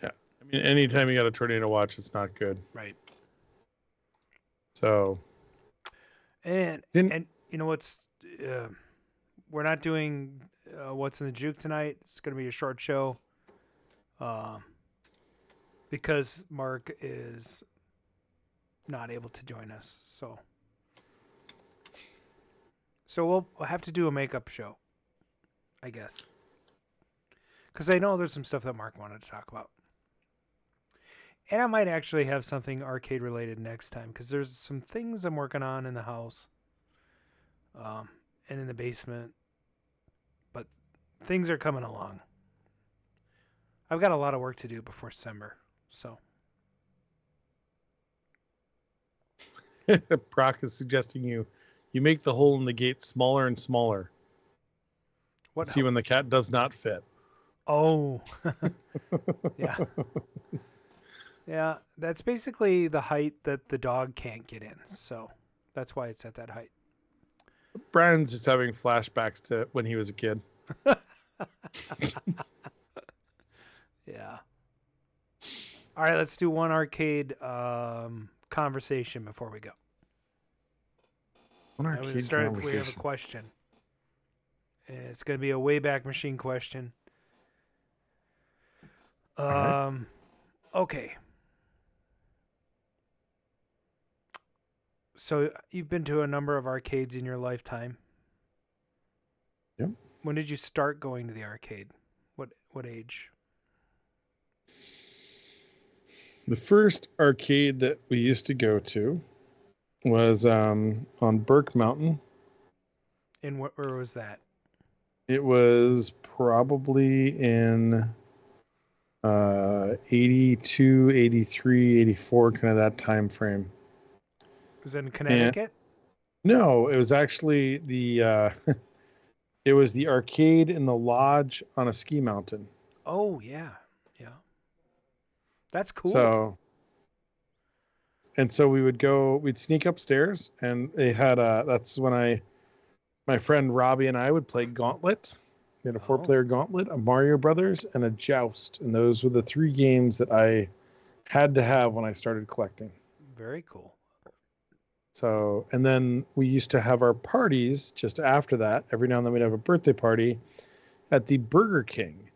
Yeah, I mean, anytime you got a tornado watch, it's not good. Right. So, and you know what's we're not doing what's in the juke tonight. It's going to be a short show because Mark is not able to join us. So we'll have to do a makeup show, I guess, because I know there's some stuff that Mark wanted to talk about. And I might actually have something arcade related next time because there's some things I'm working on in the house and in the basement. But things are coming along. I've got a lot of work to do before December. So. Proc is suggesting you make the hole in the gate smaller and smaller. See when the cat does not fit. Oh. Yeah. Yeah, that's basically the height that the dog can't get in. So that's why it's at that height. Brian's just having flashbacks to when he was a kid. Yeah. All right, let's do one arcade conversation before we go. One arcade conversation. We have a question. And it's going to be a Wayback Machine question. Right. Okay. So you've been to a number of arcades in your lifetime. Yep. When did you start going to the arcade? What age? The first arcade that we used to go to was on Burke Mountain. And where was that? It was probably in 82, 83, 84, kind of that time frame. Was it in Connecticut? No, it was actually the it was the arcade in the lodge on a ski mountain. Oh yeah. That's cool. So we'd sneak upstairs, and they had that's when my friend Robbie and I would play Gauntlet. We had a 4-player Gauntlet, a Mario Brothers, and a Joust, and those were the 3 games that I had to have when I started collecting. Very cool. So, and then we used to have our parties just after that. Every now and then we'd have a birthday party at the Burger King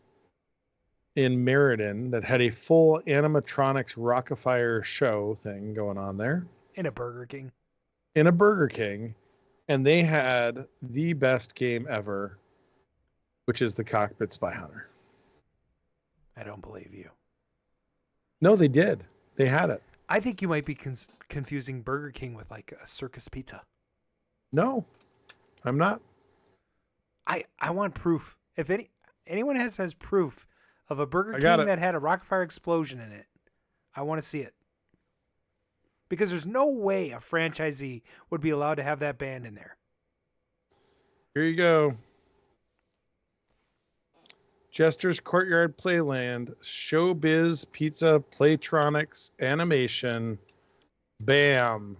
in Meriden that had a full animatronics Rockafire show thing going on there. In a Burger King. And they had the best game ever, which is the Cockpit Spy Hunter. I don't believe you. No, they did. They had it. I think you might be confusing Burger King with like a circus pizza. No, I'm not. I want proof. If anyone has proof of a Burger I got King it. that had a Rockfire explosion in it, I want to see it. Because there's no way a franchisee would be allowed to have that band in there. Here you go. Jester's Courtyard Playland, Showbiz, Pizza, Playtronics, Animation, Bam.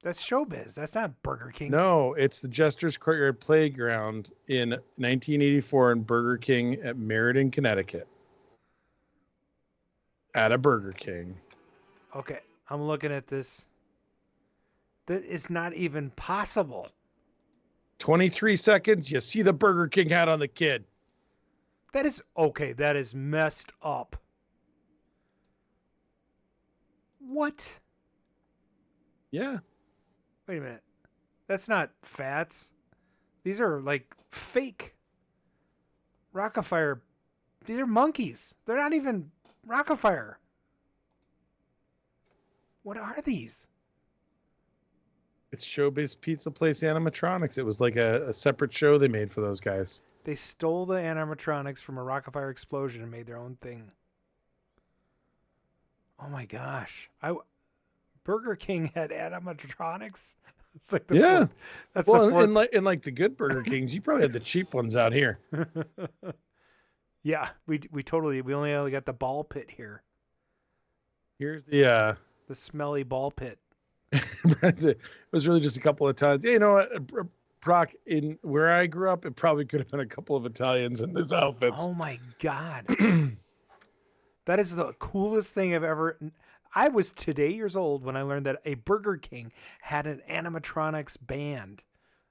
That's Showbiz. That's not Burger King. No, it's the Jester's Courtyard Playground in 1984 in Burger King at Meriden, Connecticut. At a Burger King. Okay, I'm looking at this. That is not even possible. 23 seconds, you see the Burger King hat on the kid. That is okay. That is messed up. What? Yeah. Wait a minute. That's not fats. These are like fake Rockafire. These are monkeys. They're not even Rockafire. What are these? It's Showbiz Pizza Place Animatronics. It was like a separate show they made for those guys. They stole the animatronics from a Rockafire explosion and made their own thing. Oh my gosh. Burger King had animatronics? It's like the yeah. That's well, the fourth. in like the good Burger Kings, you probably had the cheap ones out here. Yeah, we only got the ball pit here. Here's the smelly ball pit. It was really just a couple of times. You know what, Brock, in where I grew up, it probably could have been a couple of Italians in those outfits. Oh my God. That is the coolest thing I've ever. I was today years old when I learned that a Burger King had an animatronics band.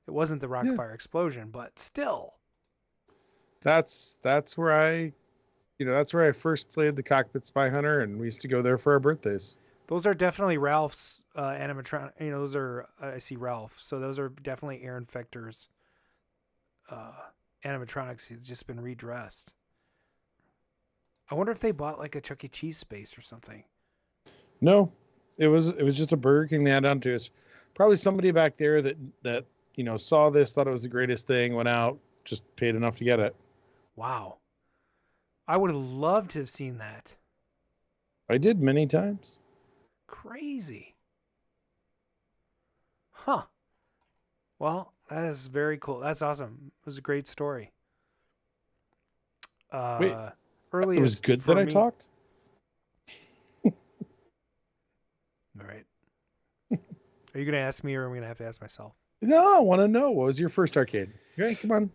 It wasn't the Rockfire explosion, but still. That's where that's where I first played the Cockpit Spy Hunter, and we used to go there for our birthdays. Those are definitely Ralph's animatronic. Those are I see Ralph. So those are definitely Aaron Fechter's animatronics. He's just been redressed. I wonder if they bought like a Chuck E. Cheese space or something. No, it was just a Burger King they had onto us. Probably somebody back there that saw this, thought it was the greatest thing, went out, just paid enough to get it. Wow, I would have loved to have seen that. I did many times. Crazy. Huh. Well, that is very cool. That's awesome. It was a great story. Wait, earliest it was good that I talked? All right. Are you going to ask me or am I going to have to ask myself? No, I want to know. What was your first arcade? Okay, come on.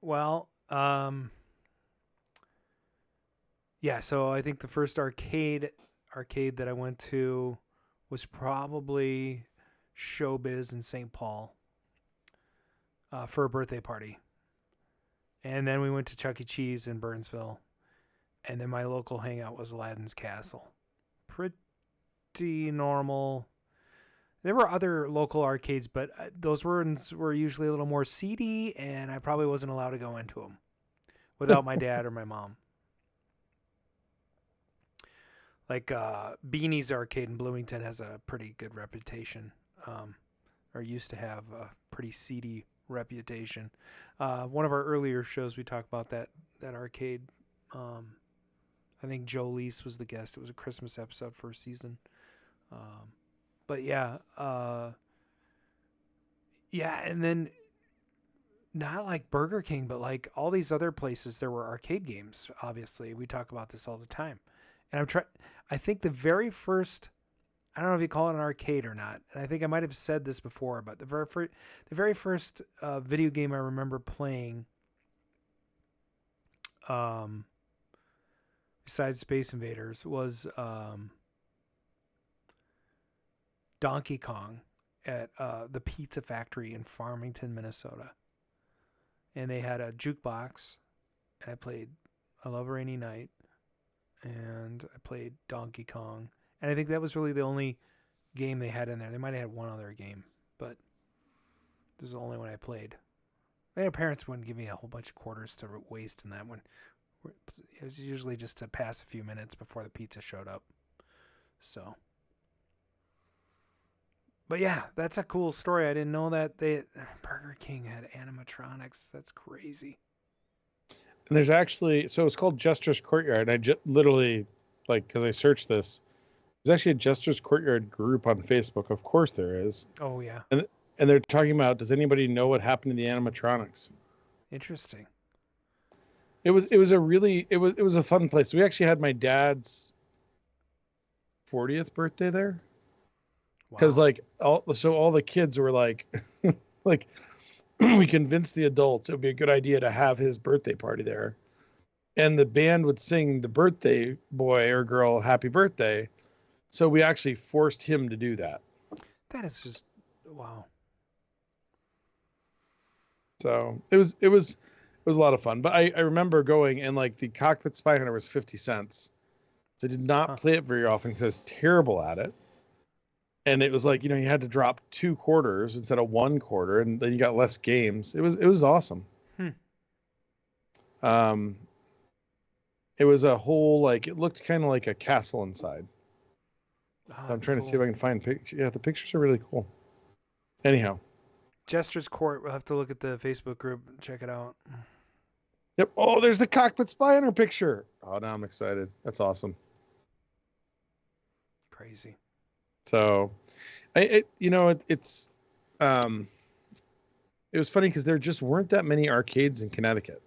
Well, yeah, so I think the first arcade that I went to was probably Showbiz in St. Paul for a birthday party. And then we went to Chuck E. Cheese in Burnsville. And then my local hangout was Aladdin's Castle. Pretty normal. There were other local arcades, but those were usually a little more seedy, and I probably wasn't allowed to go into them without my dad or my mom. Like Beanie's Arcade in Bloomington has a pretty good reputation, or used to have a pretty seedy reputation. One of our earlier shows, we talked about that arcade. I think Joe Leese was the guest. It was a Christmas episode, first season. But yeah, and then not like Burger King, but like all these other places, there were arcade games. Obviously, we talk about this all the time. And I think the very first, I don't know if you call it an arcade or not, and I think I might have said this before, but the very first video game I remember playing, besides Space Invaders, was Donkey Kong at the Pizza Factory in Farmington, Minnesota. And they had a jukebox, and I played I Love a Rainy Night, and I played Donkey Kong. And I think that was really the only game they had in there. They might have had one other game, but this is the only one I played. My parents wouldn't give me a whole bunch of quarters to waste in that one. It was usually just to pass a few minutes before the pizza showed up. So, but yeah, that's a cool story. I didn't know that Burger King had animatronics. That's crazy. And there's actually, so it's called Jester's Courtyard. I literally, like, because I searched this, there's actually a Jester's Courtyard group on Facebook. Of course there is. Oh yeah. And they're talking about, does anybody know what happened to the animatronics? Interesting. It was a fun place. We actually had my dad's 40th birthday there. Because all the kids were like, like, we convinced the adults it would be a good idea to have his birthday party there. And the band would sing the birthday boy or girl happy birthday. So we actually forced him to do that. That is just, wow. So it was a lot of fun. But I remember going, and like the Cockpit Spy Hunter was 50 cents. So I did not play it very often because I was terrible at it. And it was like, you had to drop 2 quarters instead of 1 quarter, and then you got less games. It was awesome. It was a whole, like, it looked kind of like a castle inside. I'm trying to see if I can find pictures. Yeah, the pictures are really cool. Anyhow. Jester's Court. We'll have to look at the Facebook group and check it out. Yep. Oh, there's the Cockpit Spy Hunter picture. Oh, now I'm excited. That's awesome. Crazy. So, it was funny because there just weren't that many arcades in Connecticut.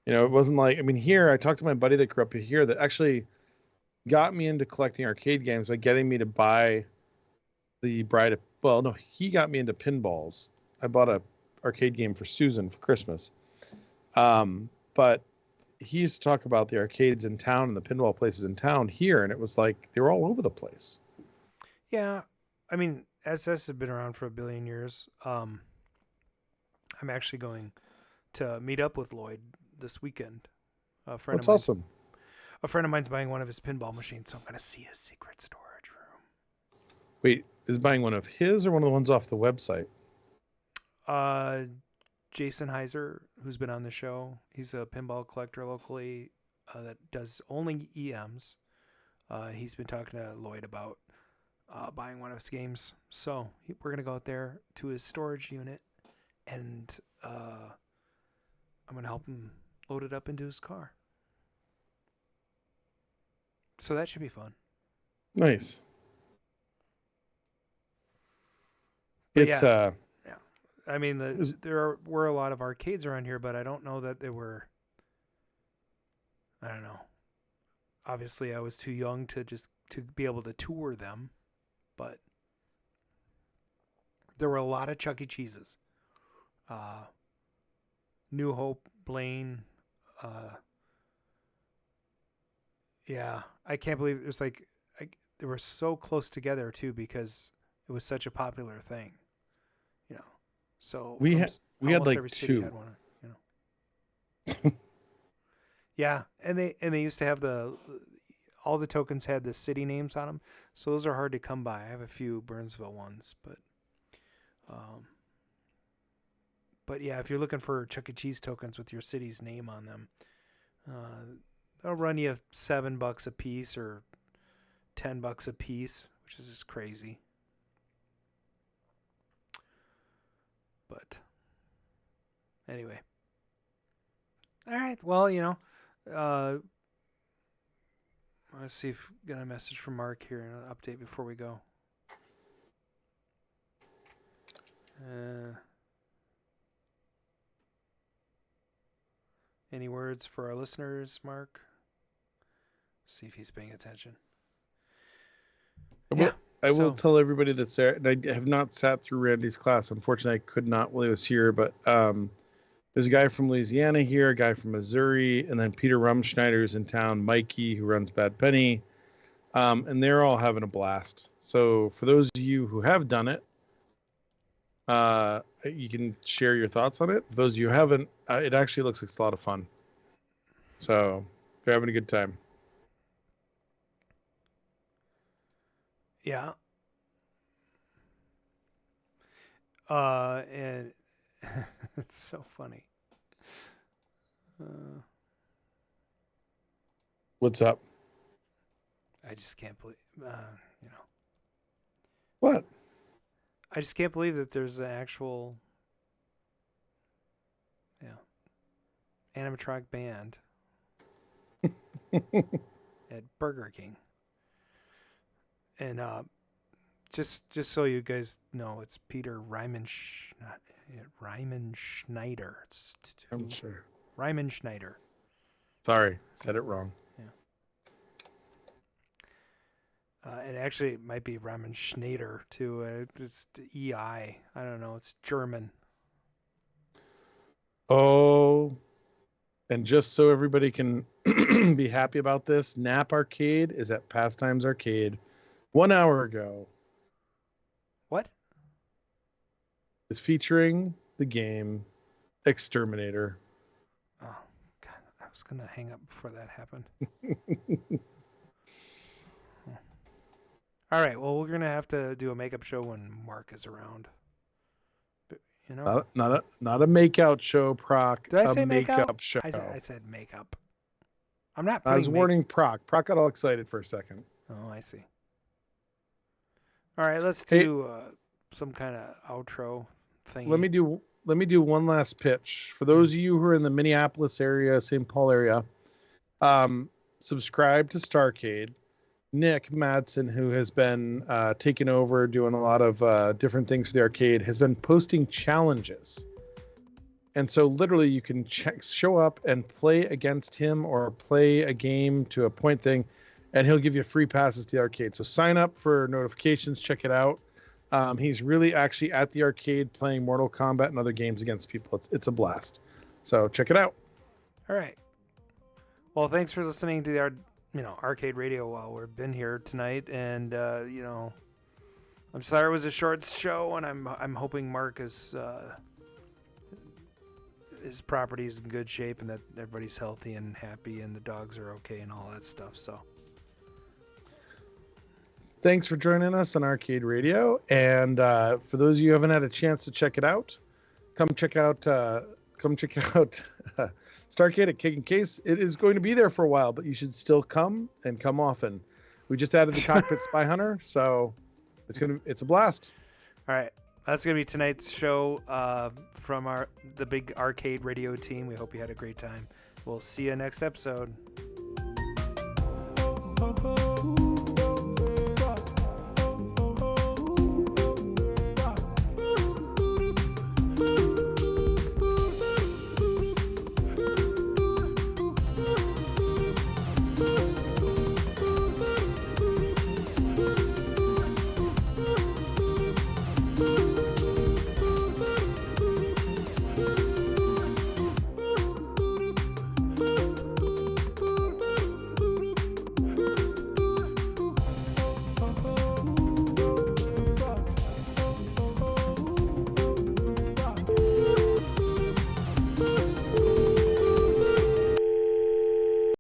It wasn't like, here, I talked to my buddy that grew up here that actually got me into collecting arcade games by getting me to buy he got me into pinballs. I bought a arcade game for Susan for Christmas. But he used to talk about the arcades in town and the pinball places in town here, and it was like they were all over the place. Yeah, SS has been around for 1 billion years. I'm actually going to meet up with Lloyd this weekend. That's awesome. A friend of mine's buying one of his pinball machines, so I'm going to see his secret storage room. Wait, is buying one of his or one of the ones off the website? Jason Heiser, who's been on the show, he's a pinball collector locally that does only EMs. He's been talking to Lloyd about buying one of his games. So we're going to go out there to his storage unit, and I'm going to help him load it up into his car. So that should be fun. Nice. But it's yeah. There were a lot of arcades around here, but I don't know that they were. I don't know. Obviously, I was too young to be able to tour them, but there were a lot of Chuck E. Cheese's. New Hope, Blaine. Yeah, I can't believe it was like they were so close together too because it was such a popular thing, So we had like every city 2. had one, Yeah, and they used to have all the tokens had the city names on them, so those are hard to come by. I have a few Burnsville ones, but yeah, if you're looking for Chuck E. Cheese tokens with your city's name on them, they'll run you $7 a piece or $10 a piece, which is just crazy. But anyway, all right. Well, let's see if we got a message from Mark here and an update before we go. Any words for our listeners, Mark? See if he's paying attention. I will tell everybody that's there, and I have not sat through Randy's class. Unfortunately, I could not while he was here, but there's a guy from Louisiana here, a guy from Missouri, and then Peter Rumschneider's in town, Mikey, who runs Bad Penny, and they're all having a blast. So for those of you who have done it, you can share your thoughts on it. For those of you who haven't, it actually looks like it's a lot of fun. So they're having a good time. Yeah. And it's so funny. What's up? I just can't believe, What? I just can't believe that there's an actual, animatronic band at Burger King. And just so you guys know, it's Peter Ryman Schneider. I'm sure. Ryman Schneider. Sorry, said it wrong. It actually might be Ryman Schneider too. It's EI. I don't know. It's German. Oh, and just so everybody can be happy about this, Nap Arcade is at Pastimes Arcade 1 hour ago. What? Is featuring the game Exterminator. Oh, God. I was going to hang up before that happened. All right. Well, we're going to have to do a makeup show when Mark is around. But, Not a makeout show, Proc. Did I say makeup show. I said makeup. I'm not. I was warning Proc. Proc got all excited for a second. Oh, I see. All right, let's do some kind of outro thing. Let me do one last pitch for those of you who are in the Minneapolis area, St. Paul area. Subscribe to Starcade. Nick Madsen, who has been taking over, doing a lot of different things for the arcade, has been posting challenges. And so literally you can show up and play against him or play a game to a point thing, and he'll give you free passes to the arcade. So sign up for notifications, check it out. He's really actually at the arcade playing Mortal Kombat and other games against people. It's a blast. So check it out. All right. Well, thanks for listening to our Arcade Radio while we've been here tonight, and I'm sorry it was a short show, and I'm hoping Mark is his property is in good shape and that everybody's healthy and happy and the dogs are okay and all that stuff. So thanks for joining us on Arcade Radio, and for those of you who haven't had a chance to check it out, come check out Starcade at Kick and Case. It is going to be there for a while, but you should still come and come often. We just added the Cockpit Spy Hunter, so it's a blast. All right, that's gonna be tonight's show from the big Arcade Radio team. We hope you had a great time. We'll see you next episode.